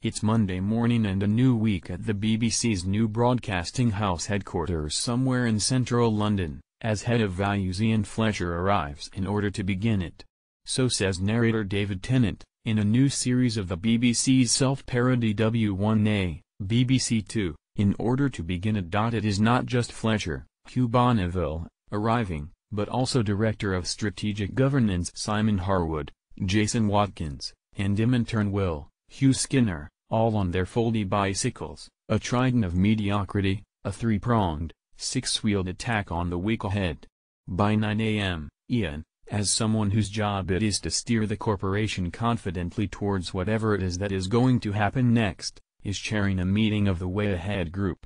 It's Monday morning and a new week at the BBC's new broadcasting house headquarters somewhere in central London, as head of values Ian Fletcher arrives in order to begin it. So says narrator David Tennant, in a new series of the BBC's self-parody W1A, BBC Two, in order to begin it. It is not just Fletcher, Hugh Bonneville, arriving, but also Director of Strategic Governance Simon Harwood, Jason Watkins, and intern Hugh Skinner, all on their foldy bicycles, a trident of mediocrity, a three-pronged, six-wheeled attack on the week ahead. By 9 a.m., Ian, as someone whose job it is to steer the corporation confidently towards whatever it is that is going to happen next, is chairing a meeting of the Way Ahead group.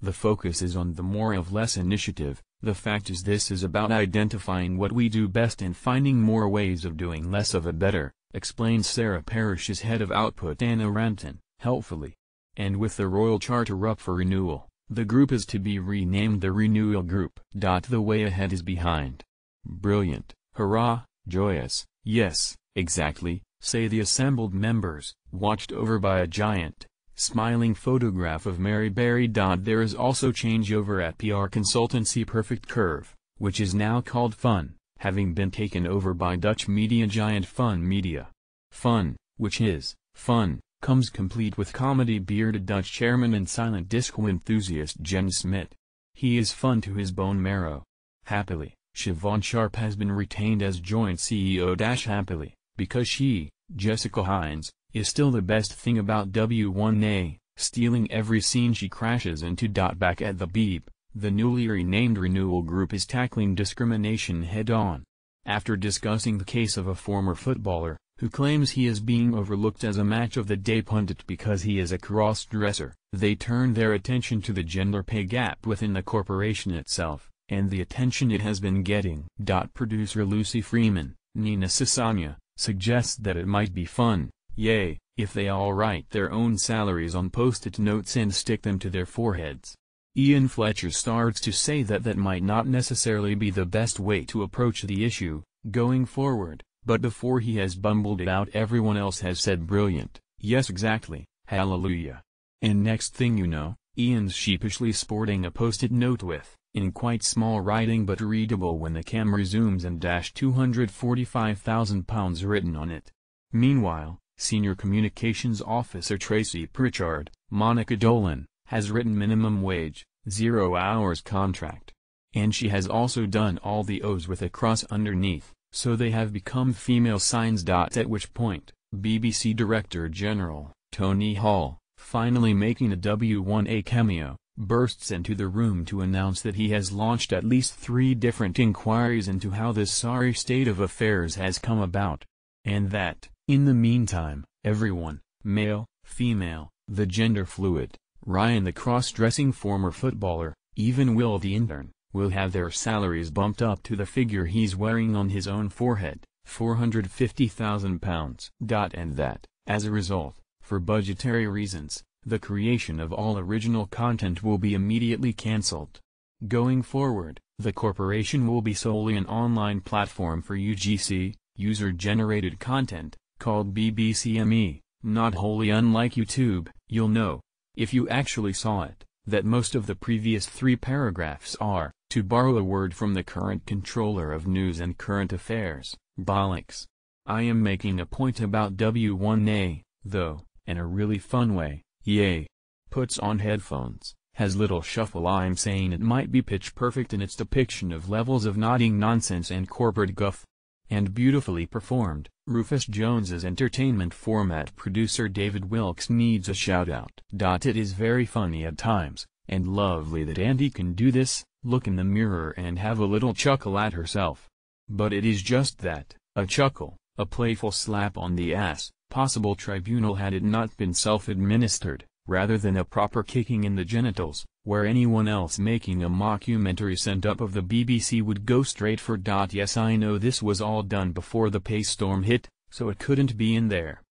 The focus is on the more of less initiative. The fact is, this is about identifying what we do best and finding more ways of doing less of it better, explains Sarah Parish's head of output Anna Ranton, helpfully. And with the Royal Charter up for renewal, the group is to be renamed the Renewal Group. The Way Ahead is behind. Brilliant, hurrah, joyous, yes, exactly, say the assembled members, watched over by a giant, smiling photograph of Mary Berry. There is also changeover at PR consultancy Perfect Curve, which is now called Fun, having been taken over by Dutch media giant Fun Media. Fun, which is fun, comes complete with comedy bearded Dutch chairman and silent disco enthusiast Jen Smit. He is fun to his bone marrow. Happily, Siobhan Sharp has been retained as joint CEO. Happily, because she, Jessica Hines, is still the best thing about W1A, stealing every scene she crashes into. Back at the Beep, the newly renamed Renewal Group is tackling discrimination head-on. After discussing the case of a former footballer, who claims he is being overlooked as a match-of-the-day pundit because he is a cross-dresser, they turn their attention to the gender pay gap within the corporation itself, and the attention it has been getting. Producer Lucy Freeman, Nina Sasanya, suggests that it might be fun, yay, if they all write their own salaries on post-it notes and stick them to their foreheads. Ian Fletcher starts to say that might not necessarily be the best way to approach the issue, going forward, but before he has bumbled it out, everyone else has said brilliant, yes exactly, hallelujah. And next thing you know, Ian's sheepishly sporting a post-it note with, in quite small writing but readable when the camera zooms in, £245,000 written on it. Meanwhile, Senior Communications Officer Tracy Pritchard, Monica Dolan, has written minimum wage, 0 hours contract. And she has also done all the O's with a cross underneath, so they have become female signs. At which point, BBC Director General, Tony Hall, finally making a W1A cameo, bursts into the room to announce that he has launched at least 3 different inquiries into how this sorry state of affairs has come about. And that, in the meantime, everyone, male, female, the gender fluid, Ryan the cross-dressing former footballer, even Will the intern, will have their salaries bumped up to the figure he's wearing on his own forehead, £450,000. And that, as a result, for budgetary reasons, the creation of all original content will be immediately cancelled. Going forward, the corporation will be solely an online platform for UGC, user-generated content, called BBCME, not wholly unlike YouTube. You'll know, if you actually saw it, that most of the previous 3 paragraphs are, to borrow a word from the current controller of news and current affairs, bollocks. I am making a point about W1A, though, in a really fun way, yay. Puts on headphones, has little shuffle. I'm saying it might be pitch perfect in its depiction of levels of nodding nonsense and corporate guff. And beautifully performed. Rufus Jones's entertainment format producer David Wilkes needs a shout-out. It is very funny at times, and lovely that Andy can do this, look in the mirror and have a little chuckle at herself. But it is just that, a chuckle, a playful slap on the ass, possible tribunal had it not been self-administered, rather than a proper kicking in the genitals, where anyone else making a mockumentary send-up of the BBC would go straight for. Yes, I know this was all done before the pay storm hit, so it couldn't be in there.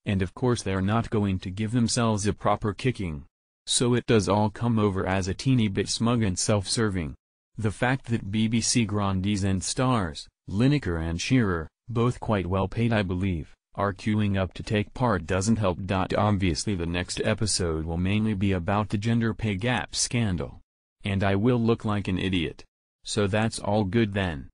And of course they're not going to give themselves a proper kicking. So it does all come over as a teeny bit smug and self-serving. The fact that BBC grandees and stars, Lineker and Shearer, both quite well paid I believe, Our queuing up to take part doesn't help. Obviously the next episode will mainly be about the gender pay gap scandal. And I will look like an idiot. So that's all good then.